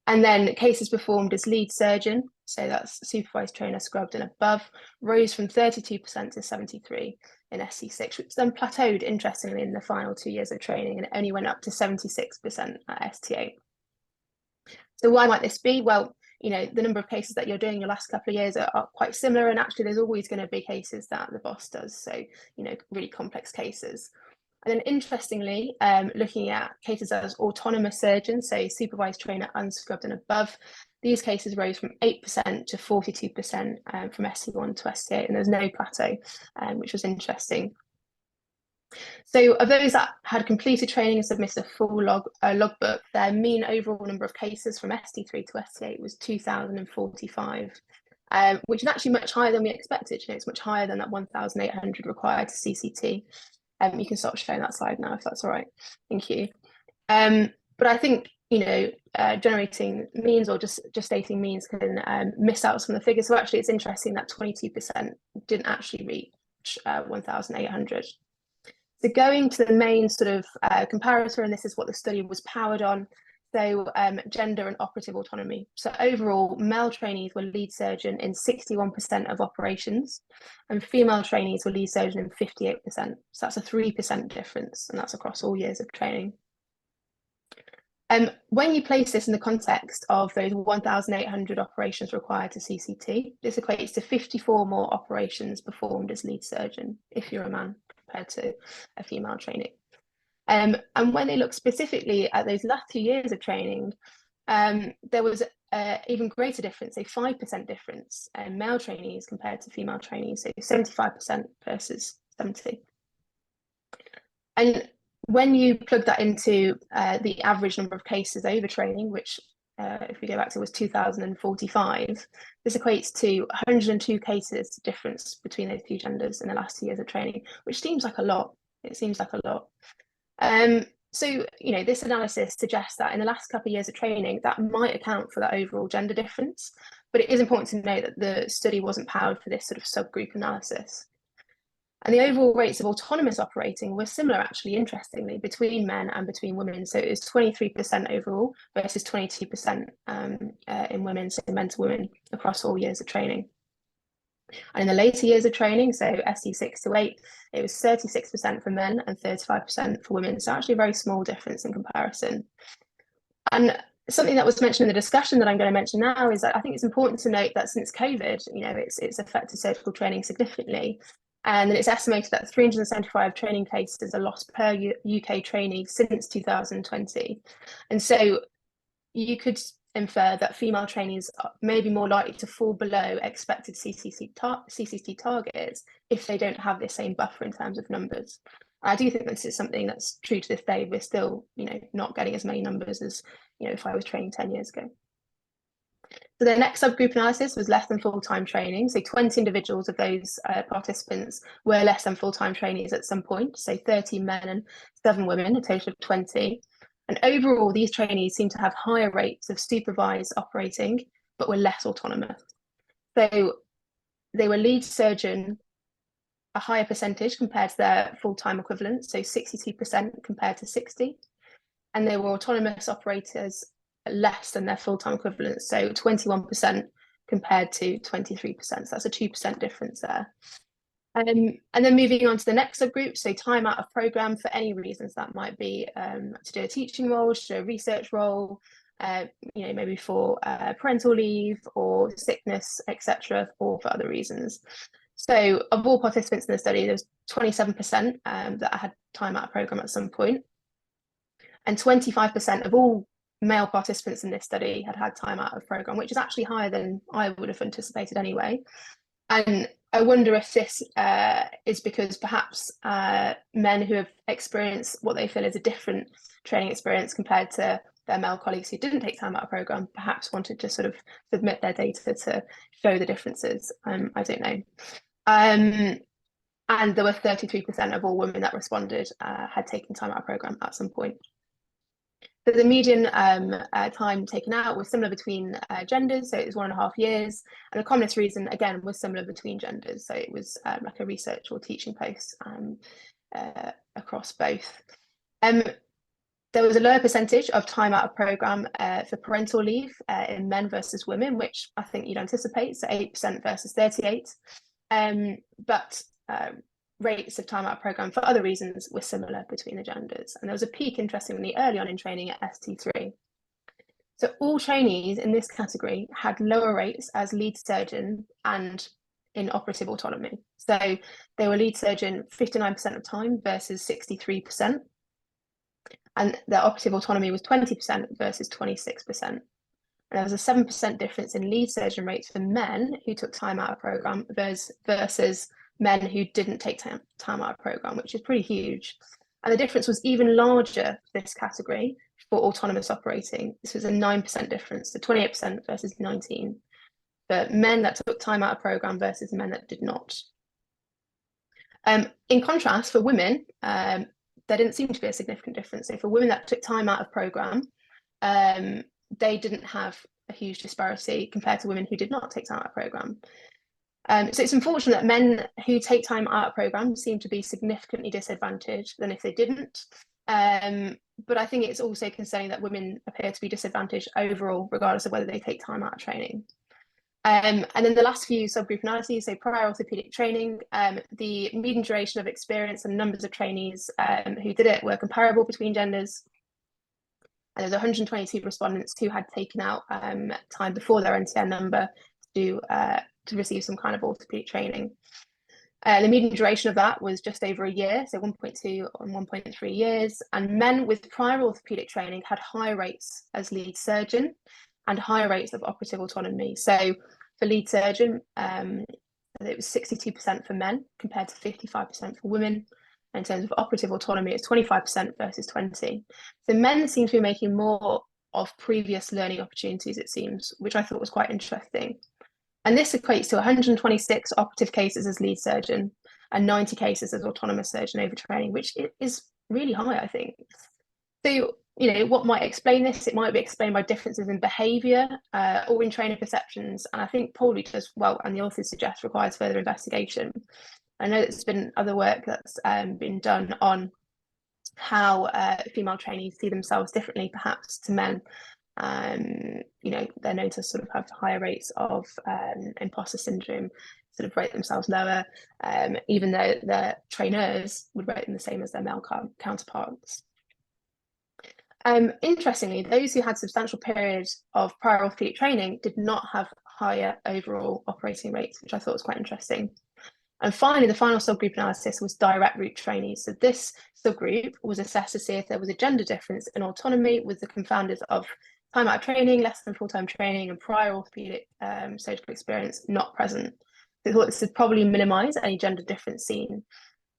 S7: And then cases performed as lead surgeon, so that's supervised trainer, scrubbed and above, rose from 32% to 73% in SC6, which then plateaued, interestingly, in the final 2 years of training, and it only went up to 76% at ST8. So why might this be? Well, the number of cases that you're doing your last couple of years are quite similar, and actually there's always going to be cases that the boss does, so really complex cases. And then interestingly, looking at cases as autonomous surgeons, so supervised trainer, unscrubbed and above, these cases rose from 8% to 42% from SC1 to SC8, and there's no plateau, which was interesting. So of those that had completed training and submitted a full logbook, their mean overall number of cases from ST3 to ST8 was 2,045, which is actually much higher than we expected. It's much higher than that 1,800 required to CCT. You can stop showing that slide now if that's all right. Thank you. But I think generating means or just stating means can miss out some of the figures. So actually, it's interesting that 22% didn't actually reach 1,800. So going to the main sort of comparator, and this is what the study was powered on. So gender and operative autonomy. So overall, male trainees were lead surgeon in 61% of operations, and female trainees were lead surgeon in 58%. So that's a 3% difference, and that's across all years of training. When you place this in the context of those 1,800 operations required to CCT, this equates to 54 more operations performed as lead surgeon if you're a man compared to a female trainee. And when they look specifically at those last 2 years of training, there was an even greater difference, a 5% difference in male trainees compared to female trainees, so 75% versus 70%. And when you plug that into the average number of cases over training, which if we go back to was 2,045, this equates to 102 cases difference between those two genders in the last 2 years of training, which seems like a lot. It seems like a lot. So, this analysis suggests that in the last couple of years of training, that might account for that overall gender difference. But it is important to note that the study wasn't powered for this sort of subgroup analysis. And the overall rates of autonomous operating were similar, actually, interestingly, between men and between women. So it was 23% overall versus 22% in women, so men to women across all years of training. And in the later years of training, so SC6 to 8, it was 36% for men and 35% for women. So actually a very small difference in comparison. And something that was mentioned in the discussion that I'm going to mention now is that I think it's important to note that since COVID, it's affected surgical training significantly. And it's estimated that 375 training cases are lost per UK trainee since 2020. And so you could infer that female trainees may be more likely to fall below expected CCT targets if they don't have the same buffer in terms of numbers. I do think this is something that's true to this day. We're still, not getting as many numbers as, if I was training 10 years ago. So the next subgroup analysis was less than full-time training. So 20 individuals of those participants were less than full-time trainees at some point. So 30 men and 7 women, a total of 20. And overall, these trainees seem to have higher rates of supervised operating, but were less autonomous. So they were lead surgeon a higher percentage compared to their full-time equivalents, so 62% compared to 60%. And they were autonomous operators less than their full-time equivalents, so 21% compared to 23%. So that's a 2% difference there. And then moving on to the next subgroup, so time out of program for any reasons. That might be to do a teaching role, to do a research role, maybe for parental leave or sickness, etc., or for other reasons. So of all participants in the study, there was 27% that had time out of program at some point. And 25% of all male participants in this study had time out of program, which is actually higher than I would have anticipated anyway. And I wonder if this is because perhaps men who have experienced what they feel is a different training experience compared to their male colleagues who didn't take time out of program, perhaps wanted to sort of submit their data to show the differences. I don't know. And there were 33% of all women that responded had taken time out of program at some point. So the median time taken out was similar between genders, so it was 1.5 years. And the commonest reason, again, was similar between genders. So it was like a research or teaching post across both. There was a lower percentage of time out of program for parental leave in men versus women, which I think you'd anticipate, so 8% versus 38%. But rates of time out of program for other reasons were similar between the genders. And there was a peak, interestingly, early on in training at ST3. So all trainees in this category had lower rates as lead surgeon and in operative autonomy. So they were lead surgeon 59% of time versus 63%. And their operative autonomy was 20% versus 26%. And there was a 7% difference in lead surgeon rates for men who took time out of program versus men who didn't take time out of program, which is pretty huge. And the difference was even larger for this category for autonomous operating. This was a 9% difference, so 28% versus 19%. For men that took time out of program versus men that did not. In contrast, for women, there didn't seem to be a significant difference. So for women that took time out of program, they didn't have a huge disparity compared to women who did not take time out of program. So it's unfortunate that men who take time out of program seem to be significantly disadvantaged than if they didn't. But I think it's also concerning that women appear to be disadvantaged overall, regardless of whether they take time out of training. And then the last few subgroup analyses, so prior orthopaedic training, the median duration of experience and numbers of trainees who did it were comparable between genders. And there's 122 respondents who had taken out time before their NTN number to receive some kind of orthopaedic training. The median duration of that was just over a year, so 1.2 and 1.3 years. And men with prior orthopaedic training had higher rates as lead surgeon and higher rates of operative autonomy. So for lead surgeon, it was 62% for men compared to 55% for women. In terms of operative autonomy, it's 25% versus 20%. So men seem to be making more of previous learning opportunities, it seems, which I thought was quite interesting. And this equates to 126 operative cases as lead surgeon and 90 cases as autonomous surgeon over training, which is really high, I think. So, you know, what might explain this? It might be explained by differences in behaviour or in trainer perceptions. And I think probably just, well, and the authors suggest requires further investigation. I know there's been other work that's been done on how female trainees see themselves differently, perhaps, to men. You know, they're known to sort of have higher rates of imposter syndrome, sort of rate themselves lower, even though their trainers would rate them the same as their male counterparts. Interestingly, those who had substantial periods of prior orthopaedic training did not have higher overall operating rates, which I thought was quite interesting. And finally, the final subgroup analysis was direct route trainees. So this subgroup was assessed to see if there was a gender difference in autonomy with the confounders of time out of training, less than full-time training, and prior orthopaedic surgical experience not present. So I thought this would probably minimise any gender difference seen.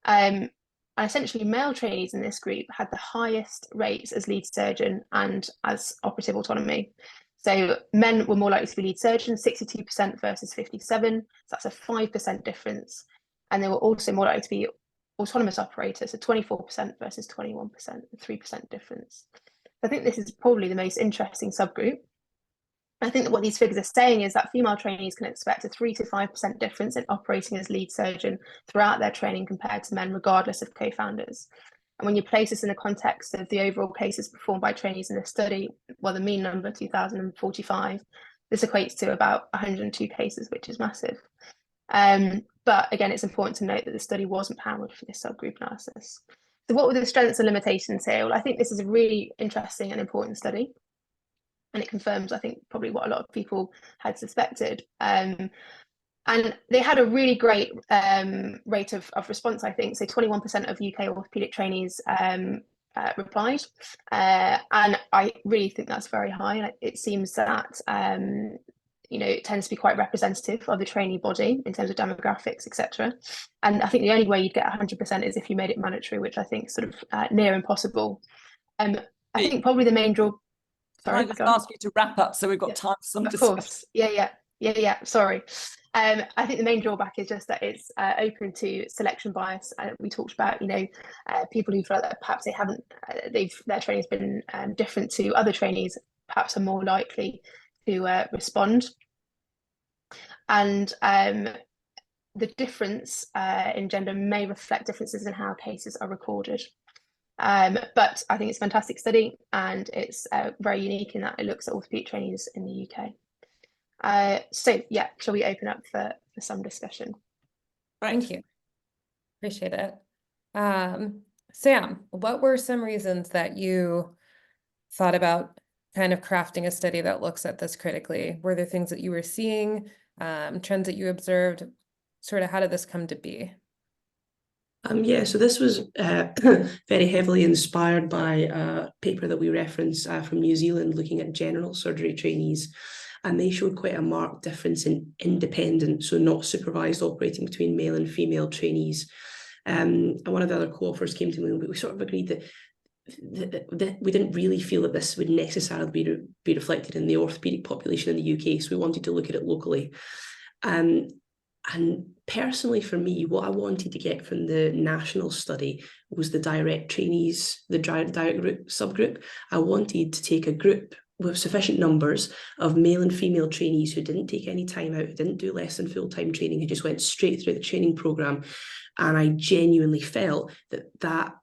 S7: And essentially, male trainees in this group had the highest rates as lead surgeon and as operative autonomy. So men were more likely to be lead surgeons, 62% versus 57%. So that's a 5% difference. And they were also more likely to be autonomous operators, so 24% versus 21%, a 3% difference. I think this is probably the most interesting subgroup. I think that what these figures are saying is that female trainees can expect a 3 to 5% difference in operating as lead surgeon throughout their training compared to men, regardless of co-founders. And when you place this in the context of the overall cases performed by trainees in this study, well, the mean number, 2,045, this equates to about 102 cases, which is massive. But again, it's important to note that the study wasn't powered for this subgroup analysis. So what were the strengths and limitations here? Well, I think this is a really interesting and important study. And it confirms, I think, probably what a lot of people had suspected. And they had a really great rate of response, I think. So 21% of UK orthopaedic trainees replied, and I really think that's very high. It seems that it tends to be quite representative of the trainee body in terms of demographics, etc. And I think the only way you'd get 100% is if you made it mandatory, which I think is sort of near impossible. I think probably the main draw. Sorry,
S4: can I just ask you to wrap up so we've got time for some discussion?
S7: Of course, yeah. Sorry. I think the main drawback is just that it's open to selection bias. We talked about, people who feel that perhaps their training's been different to other trainees, perhaps are more likely to respond. And the difference in gender may reflect differences in how cases are recorded. But I think it's a fantastic study, and it's very unique in that it looks at orthopaedic trainees in the UK. So yeah, shall we open up for some discussion?
S1: Thank you. Appreciate it. Sam, what were some reasons that you thought about kind of crafting a study that looks at this critically? Were there things that you were seeing, trends that you observed? Sort of how did this come to be?
S6: Yeah, so this was very heavily inspired by a paper that we reference from New Zealand looking at general surgery trainees, and they showed quite a marked difference in independent, so not supervised operating between male and female trainees. And one of the other co-authors came to me and we sort of agreed that we didn't really feel that this would necessarily be reflected in the orthopaedic population in the UK, so we wanted to look at it locally. And personally, for me, what I wanted to get from the national study was the direct trainees, the direct group subgroup. I wanted to take a group with sufficient numbers of male and female trainees who didn't take any time out, who didn't do less than full-time training, who just went straight through the training programme. And I genuinely felt that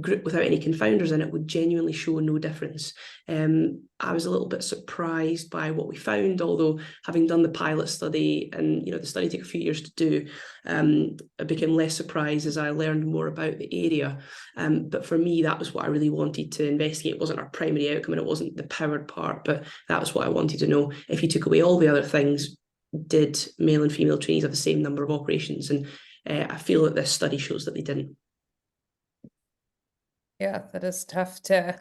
S6: group without any confounders in it would genuinely show no difference. I was a little bit surprised by what we found, although having done the pilot study and the study took a few years to do, I became less surprised as I learned more about the area. But for me, that was what I really wanted to investigate. It wasn't our primary outcome and it wasn't the powered part, but that was what I wanted to know. If you took away all the other things, did male and female trainees have the same number of operations? And I feel that this study shows that they didn't.
S1: Yeah, that is tough to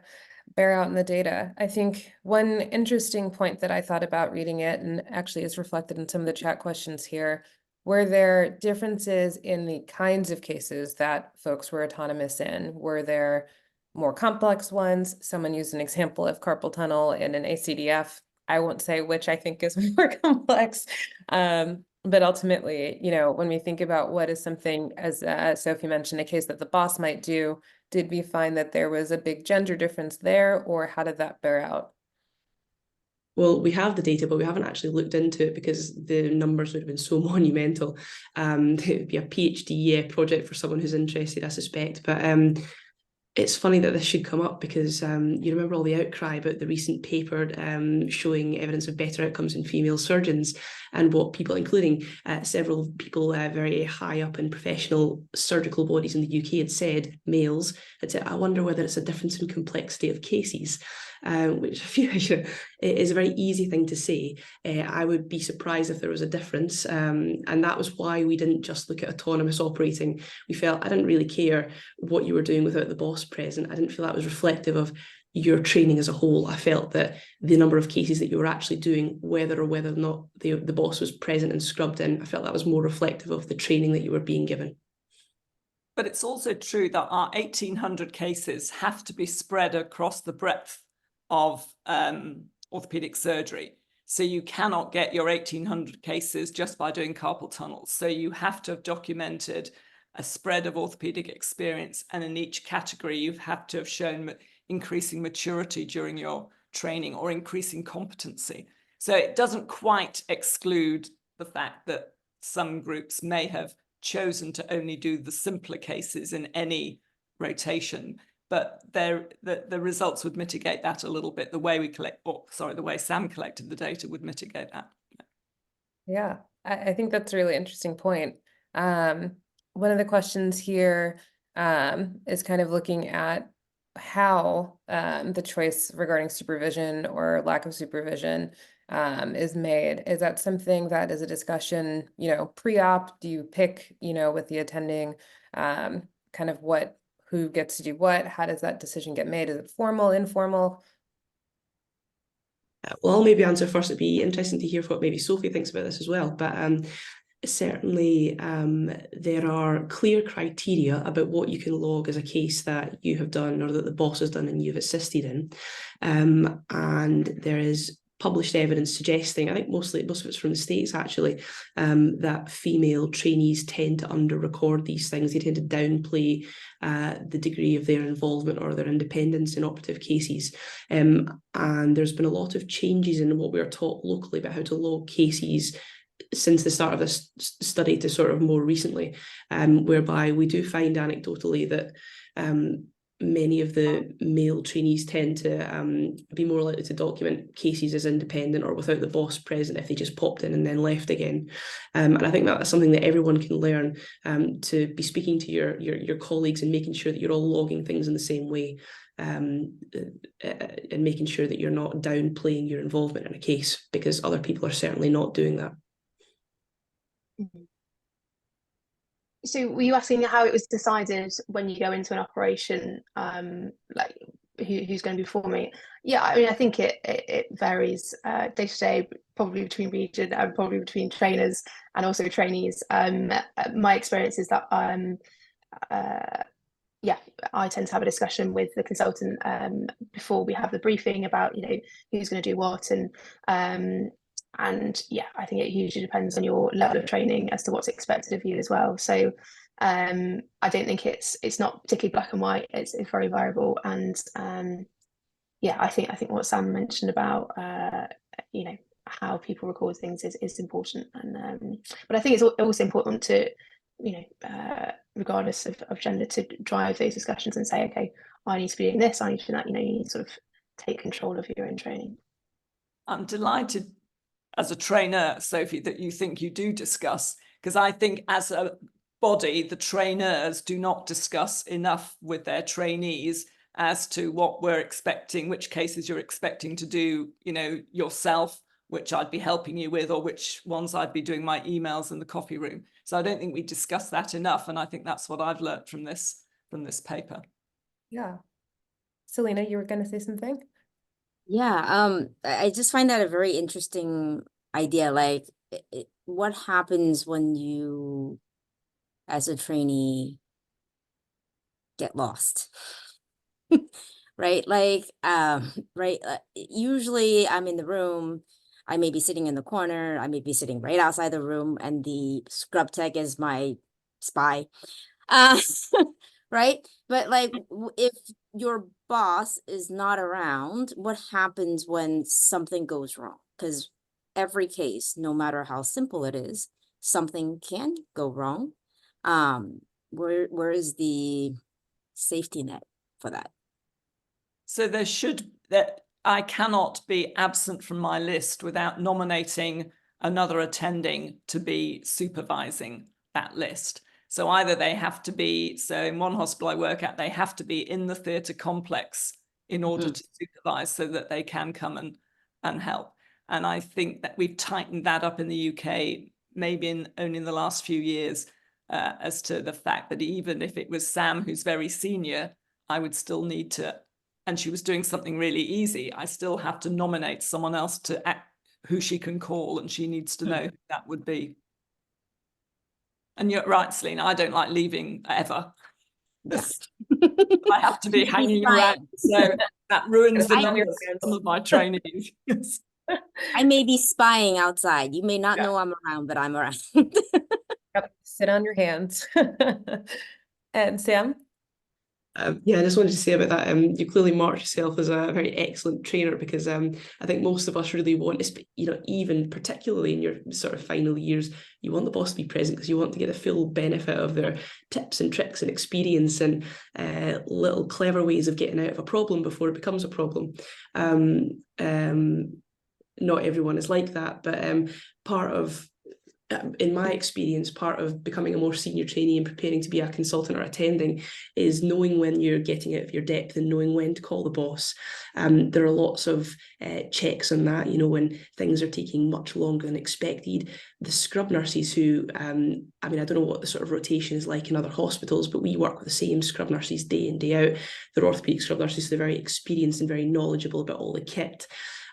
S1: bear out in the data. I think one interesting point that I thought about reading it, and actually is reflected in some of the chat questions here, were there differences in the kinds of cases that folks were autonomous in? Were there more complex ones? Someone used an example of carpal tunnel in an ACDF. I won't say which I think is more complex. But ultimately, when we think about what is something, as Sophie mentioned, a case that the boss might do, did we find that there was a big gender difference there, or how did that bear out?
S6: Well, we have the data, but we haven't actually looked into it because the numbers would have been so monumental. It would be a PhD project for someone who's interested, I suspect. But it's funny that this should come up because you remember all the outcry about the recent paper showing evidence of better outcomes in female surgeons, and what people, including several people very high up in professional surgical bodies in the UK, had said, males, had said, I wonder whether it's a difference in complexity of cases. Which I feel is a very easy thing to say. I would be surprised if there was a difference. And that was why we didn't just look at autonomous operating. We felt I didn't really care what you were doing without the boss present. I didn't feel that was reflective of your training as a whole. I felt that the number of cases that you were actually doing, whether or not the boss was present and scrubbed in, I felt that was more reflective of the training that you were being given.
S4: But it's also true that our 1,800 cases have to be spread across the breadth of orthopedic surgery. So you cannot get your 1,800 cases just by doing carpal tunnels. So you have to have documented a spread of orthopedic experience, and in each category you have to have shown increasing maturity during your training or increasing competency. So it doesn't quite exclude the fact that some groups may have chosen to only do the simpler cases in any rotation, but the results would mitigate that a little bit. The way we the way Sam collected the data would mitigate that.
S1: Yeah, I think that's a really interesting point. One of the questions here is kind of looking at how the choice regarding supervision or lack of supervision is made. Is that something that is a discussion, pre-op? Do you pick, with the attending, kind of who gets to do what? How does that decision get made? Is it formal, informal?
S6: Well, I'll maybe answer first. It'd be interesting to hear what maybe Sophie thinks about this as well. But certainly there are clear criteria about what you can log as a case that you have done or that the boss has done and you've assisted in. And there is published evidence suggesting, I think most of it's from the States actually, that female trainees tend to under-record these things. They tend to downplay the degree of their involvement or their independence in operative cases. And there's been a lot of changes in what we are taught locally about how to log cases since the start of this study to sort of more recently, whereby we do find anecdotally that many of the male trainees tend to be more likely to document cases as independent or without the boss present if they just popped in and then left again. And I think that's something that everyone can learn, to be speaking to your colleagues and making sure that you're all logging things in the same way, and making sure that you're not downplaying your involvement in a case, because other people are certainly not doing that.
S7: So were you asking how it was decided when you go into an operation, like who's going to be performing? Yeah, I mean, I think it varies day to day, probably between region and probably between trainers and also trainees. My experience is that yeah, I tend to have a discussion with the consultant before we have the briefing about, you know, who's going to do what, and yeah, I think it hugely depends on your level of training as to what's expected of you as well. So I don't think it's not particularly black and white. It's very variable, and yeah, I think what Sam mentioned about you know, how people record things is important, and but I think it's also important to, you know, regardless of gender, to drive those discussions and say, okay, I need to be doing this, I need to do that. You know, you need to sort of take control of your own training.
S4: I'm delighted as a trainer, Sophie, that you think you do discuss, because I think as a body, the trainers do not discuss enough with their trainees as to what we're expecting, which cases you're expecting to do, you know, yourself, which I'd be helping you with, or which ones I'd be doing my emails in the coffee room. So I don't think we discuss that enough. And I think that's what I've learned from this paper.
S1: Yeah. Selina, you were going to say something?
S3: Yeah, I just find that a very interesting idea. Like, what happens when you, as a trainee, get lost? Right? Like, right. Usually I'm in the room. I may be sitting in the corner. I may be sitting right outside the room, and the scrub tech is my spy. Right? But like, if your boss is not around, what happens when something goes wrong? Because every case, no matter how simple it is, something can go wrong. Where is the safety net for that?
S4: So that I cannot be absent from my list without nominating another attending to be supervising that list. So either they have to be, so in one hospital I work at, they have to be in the theatre complex in order to supervise, so that they can come and help. And I think that we've tightened that up in the UK, maybe only in the last few years, as to the fact that even if it was Sam, who's very senior, I would still need to, and she was doing something really easy, I still have to nominate someone else to act, who she can call, and she needs to know who that would be. And you're right, Selina, I don't like leaving ever. I have to be hanging around, so that ruins the numbers of some of my trainees.
S3: I may be spying outside. You may not know I'm around, but I'm around.
S1: Yep. Sit on your hands. And Sam?
S6: Yeah, I just wanted to say about that. You clearly marked yourself as a very excellent trainer, because I think most of us really want to, you know, even particularly in your sort of final years, you want the boss to be present because you want to get the full benefit of their tips and tricks and experience and little clever ways of getting out of a problem before it becomes a problem. Not everyone is like that, but part of in my experience, part of becoming a more senior trainee and preparing to be a consultant or attending is knowing when you're getting out of your depth and knowing when to call the boss. There are lots of checks on that, you know, when things are taking much longer than expected. The scrub nurses who, I mean, I don't know what the sort of rotation is like in other hospitals, but we work with the same scrub nurses day in, day out. They're orthopaedic scrub nurses, so they're very experienced and very knowledgeable about all the kit.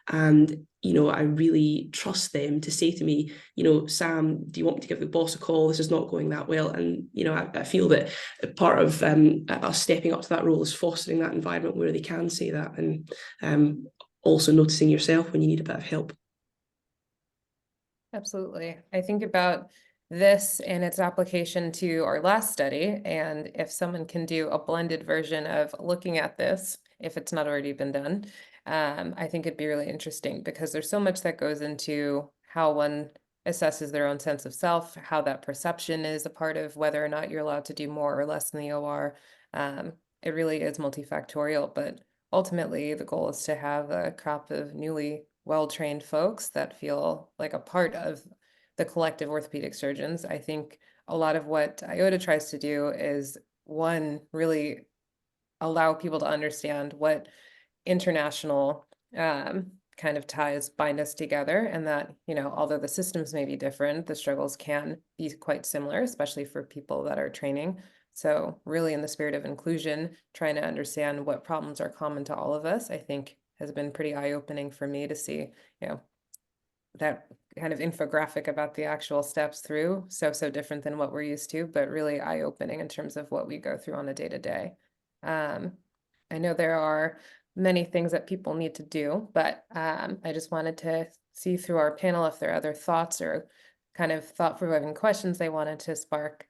S6: And, you know, I really trust them to say to me, you know, Sam, do you want me to give the boss a call? This is not going that well. And, you know, I feel that part of us stepping up to that role is fostering that environment where they can say that, and also noticing yourself when you need a bit of help.
S1: Absolutely. I think about this and its application to our last study, and if someone can do a blended version of looking at this, if it's not already been done, I think it'd be really interesting, because there's so much that goes into how one assesses their own sense of self, how that perception is a part of whether or not you're allowed to do more or less in the OR. It really is multifactorial, but ultimately the goal is to have a crop of newly well-trained folks that feel like a part of the collective orthopedic surgeons. I think a lot of what IODA tries to do is, one, really allow people to understand what international kind of ties bind us together, and that, you know, although the systems may be different, the struggles can be quite similar, especially for people that are training. So really, in the spirit of inclusion, trying to understand what problems are common to all of us, I think has been pretty eye-opening for me to see, you know, that kind of infographic about the actual steps through, so different than what we're used to, but really eye-opening in terms of what we go through on a day-to-day. I know there are many things that people need to do, but I just wanted to see through our panel if there are other thoughts or kind of thought-provoking questions they wanted to spark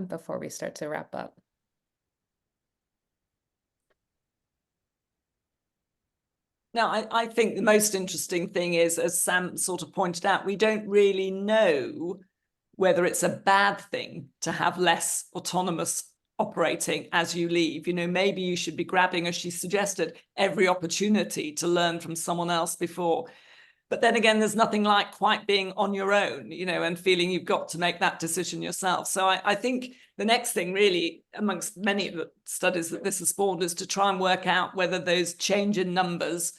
S1: before we start to wrap up.
S4: Now, I think the most interesting thing is, as Sam sort of pointed out, we don't really know whether it's a bad thing to have less autonomous operating as you leave. You know, maybe you should be grabbing, as she suggested, every opportunity to learn from someone else before. But then again, there's nothing like quite being on your own, you know, and feeling you've got to make that decision yourself. So I think the next thing really, amongst many of the studies that this has spawned, is to try and work out whether those change in numbers,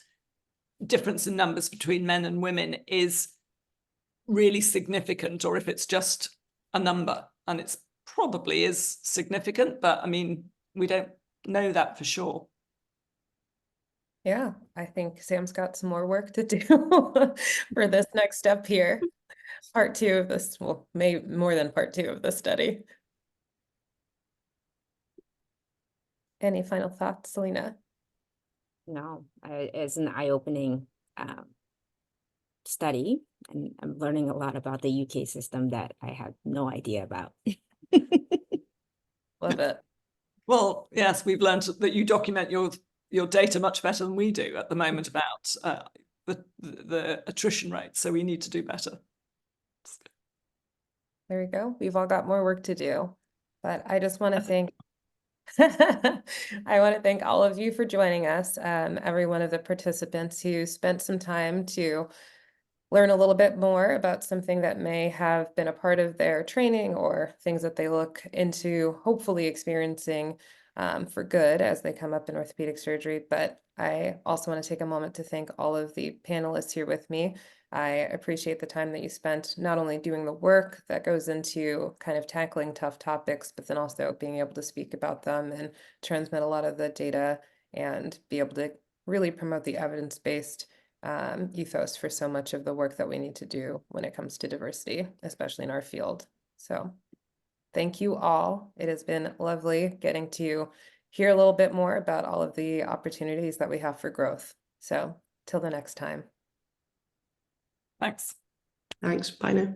S4: difference in numbers between men and women, is really significant, or if it's just a number. And it's probably is significant, but I mean, we don't know that for sure.
S1: Yeah, I think Sam's got some more work to do for this next step here. Part 2 of this, well, maybe more than part 2 of the study. Any final thoughts, Selina?
S3: No, it's an eye-opening study, and I'm learning a lot about the UK system that I had no idea about.
S1: Love it.
S4: Well, yes, we've learned that you document your data much better than we do at the moment about the attrition rate, so we need to do better.
S1: There we go. We've all got more work to do, but I just want to thank I want to thank all of you for joining us, every one of the participants who spent some time to learn a little bit more about something that may have been a part of their training, or things that they look into hopefully experiencing for good as they come up in orthopedic surgery. But I also want to take a moment to thank all of the panelists here with me. I appreciate the time that you spent not only doing the work that goes into kind of tackling tough topics, but then also being able to speak about them and transmit a lot of the data and be able to really promote the evidence-based ethos for so much of the work that we need to do when it comes to diversity, especially in our field. So thank you all. It has been lovely getting to hear a little bit more about all of the opportunities that we have for growth. So till the next time.
S4: Thanks.
S6: Thanks. Bye now.